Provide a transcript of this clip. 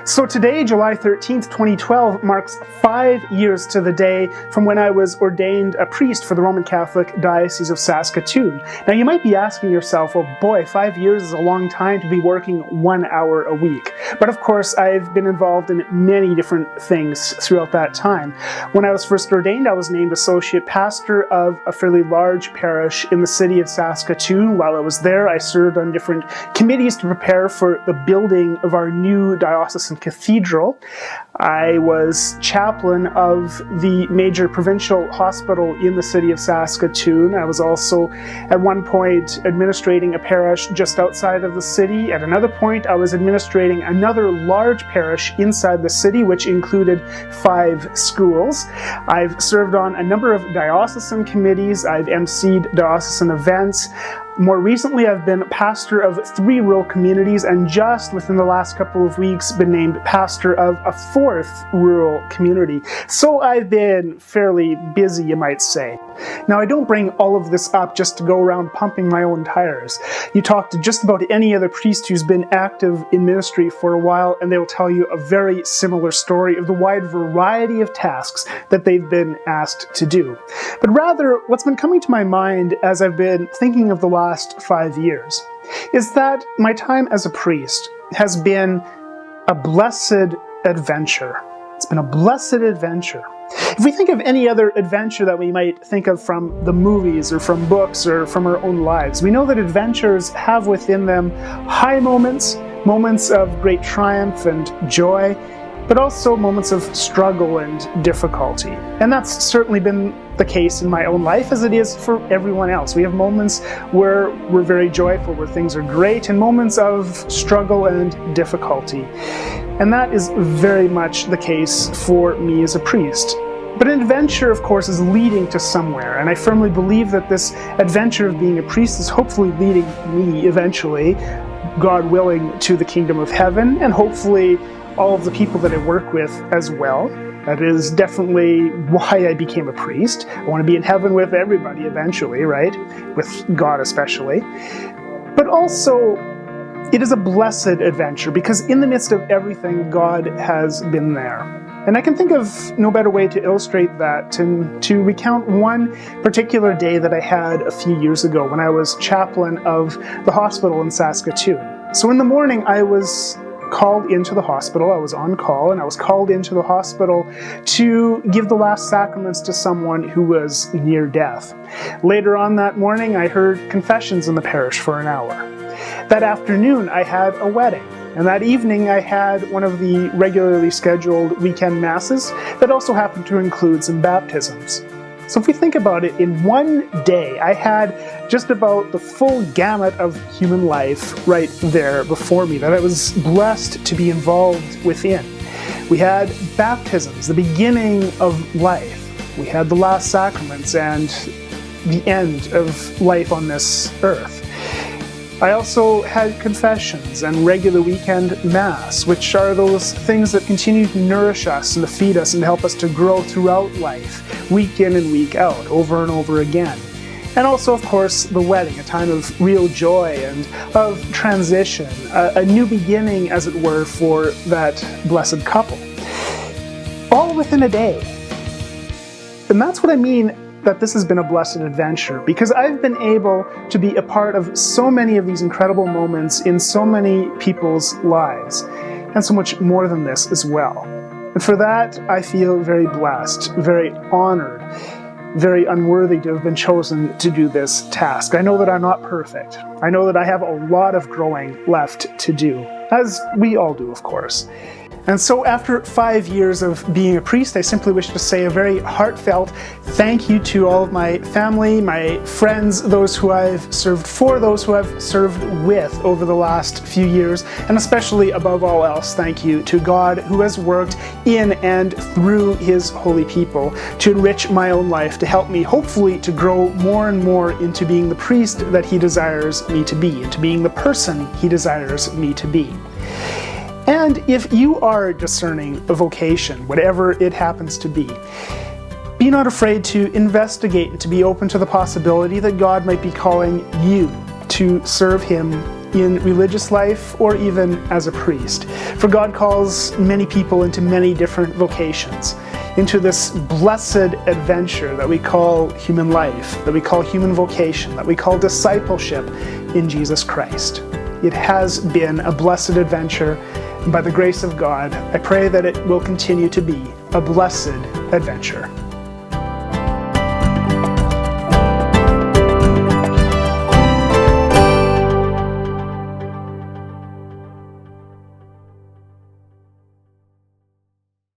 So today, July 13th, 2012, marks 5 years to the day from when I was ordained a priest for the Roman Catholic Diocese of Saskatoon. Now you might be asking yourself, well boy, 5 years is a long time to be working 1 hour a week. But of course, I've been involved in many different things throughout that time. When I was first ordained, I was named associate pastor of a fairly large parish in the city of Saskatoon. While I was there, I served on different committees to prepare for the building of our new diocesan cathedral. I was chaplain of the major provincial hospital in the city of Saskatoon. I was also at one point administrating a parish just outside of the city. At another point, I was administrating another large parish inside the city, which included 5 schools. I've served on a number of diocesan committees. I've emceed diocesan events. More recently, I've been pastor of 3 rural communities, and just within the last couple of weeks been named pastor of a 4th rural community. So I've been fairly busy, you might say. Now, I don't bring all of this up just to go around pumping my own tires. You talk to just about any other priest who's been active in ministry for a while, and they will tell you a very similar story of the wide variety of tasks that they've been asked to do. But rather, what's been coming to my mind as I've been thinking of the last 5 years is that my time as a priest has been a blessed adventure. It's been a blessed adventure. If we think of any other adventure that we might think of from the movies or from books or from our own lives, we know that adventures have within them high moments, moments of great triumph and joy, but also moments of struggle and difficulty. And that's certainly been the case in my own life, as it is for everyone else. We have moments where we're very joyful, where things are great, and moments of struggle and difficulty. And that is very much the case for me as a priest. But an adventure, of course, is leading to somewhere, and I firmly believe that this adventure of being a priest is hopefully leading me eventually, God willing, to the kingdom of heaven, and hopefully all of the people that I work with as well. That is definitely why I became a priest. I want to be in heaven with everybody eventually, right? With God especially. But also, it is a blessed adventure because in the midst of everything, God has been there. And I can think of no better way to illustrate that than to recount one particular day that I had a few years ago when I was chaplain of the hospital in Saskatoon. So in the morning, I was called into the hospital. I was on call, and I was called into the hospital to give the last sacraments to someone who was near death. Later on that morning, I heard confessions in the parish for an hour. That afternoon, I had a wedding. And that evening, I had one of the regularly scheduled weekend masses that also happened to include some baptisms. So if we think about it, in one day, I had just about the full gamut of human life right there before me that I was blessed to be involved within. We had baptisms, the beginning of life. We had the last sacraments and the end of life on this earth. I also had confessions and regular weekend mass, which are those things that continue to nourish us and to feed us and to help us to grow throughout life, week in and week out, over and over again. And also, of course, the wedding, a time of real joy and of transition, a new beginning, as it were, for that blessed couple. All within a day. And that's what I mean that this has been a blessed adventure, because I've been able to be a part of so many of these incredible moments in so many people's lives, and so much more than this as well. And for that, I feel very blessed, very honored, very unworthy to have been chosen to do this task. I know that I'm not perfect. I know that I have a lot of growing left to do, as we all do, of course. And so after 5 years of being a priest, I simply wish to say a very heartfelt thank you to all of my family, my friends, those who I've served for, those who I've served with over the last few years, and especially above all else, thank you to God who has worked in and through His holy people to enrich my own life, to help me hopefully to grow more and more into being the priest that He desires me to be, into being the person He desires me to be. And if you are discerning a vocation, whatever it happens to be not afraid to investigate and to be open to the possibility that God might be calling you to serve Him in religious life or even as a priest. For God calls many people into many different vocations, into this blessed adventure that we call human life, that we call human vocation, that we call discipleship in Jesus Christ. It has been a blessed adventure, and by the grace of God, I pray that it will continue to be a blessed adventure.